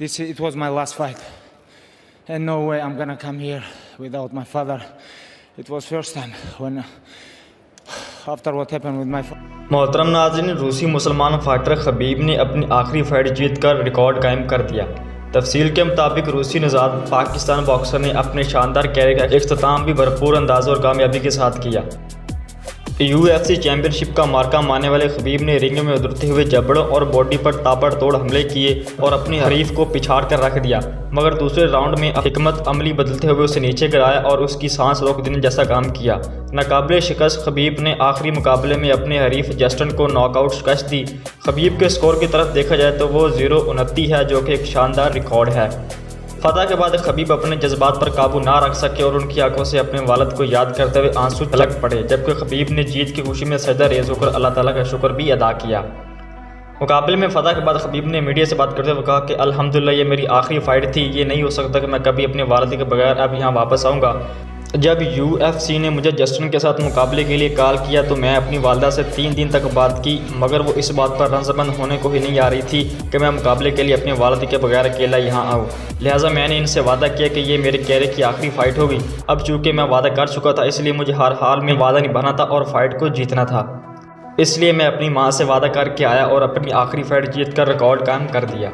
It was my last fight, and no way I'm gonna come here without my father. It was first time when after what happened with my father. मोहतरम नाज़रीन, रूसी मुसलमान fighter Khabib ने अपनी आखिरी fight जीत कर record कायम कर दिया। तफसील के मुताबिक रूसी निजात पाकिस्तान बॉक्सर ने अपने शानदार कैरियर का इख्तिताम भी भरपूर अंदाज और कामयाबी के साथ किया। UFC चैंपियनशिप का मार्का मानने वाले खबीब ने रिंग में उतरते हुए जबड़ों और बॉडी पर ताबड़तोड़ हमले किए और अपने हरीफ को पिछाड़ कर रख दिया, मगर दूसरे राउंड में हिकमत अमली बदलते हुए उसे नीचे गिराया और उसकी सांस रोक देने जैसा काम किया। नाकाबिले शिकस्त खबीब ने आखिरी मुकाबले में अपने हरीफ जस्टिन को नॉकआउट शिकस्त दी। खबीब के स्कोर की तरफ देखा जाए तो वो 0-29 है, जो कि एक शानदार रिकॉर्ड है। फतह के बाद खबीब अपने जज्बात पर काबू ना रख सके और उनकी आंखों से अपने वालिद को याद करते हुए आंसू छलक पड़े, जबकि खबीब ने जीत की खुशी में सजदा रेज़ होकर अल्लाह ताला का शुक्र भी अदा किया। मुकाबले में फतह के बाद खबीब ने मीडिया से बात करते हुए कहा कि अल्हम्दुलिल्लाह, ये मेरी आखिरी फ़ाइट थी। ये नहीं हो सकता कि मैं कभी अपने वालिद के बगैर अब यहाँ वापस आऊँगा। जब UFC ने मुझे जस्टिन के साथ मुकाबले के लिए कॉल किया तो मैं अपनी वालदा से 3 दिन तक बात की, मगर वो इस बात पर रंजमंद होने को ही नहीं आ रही थी कि मैं मुकाबले के लिए अपने वालिद के बगैर अकेला यहाँ आऊँ। लिहाजा मैंने इनसे वादा किया कि ये मेरे कैरियर की आखिरी फ़ाइट होगी। अब चूँकि मैं वादा कर चुका था, इसलिए मुझे हर हाल में वादा निभाना था और फाइट को जीतना था। इसलिए मैं अपनी माँ से वादा करके आया और अपनी आखिरी फ़ाइट जीत कर रिकॉर्ड कायम कर दिया।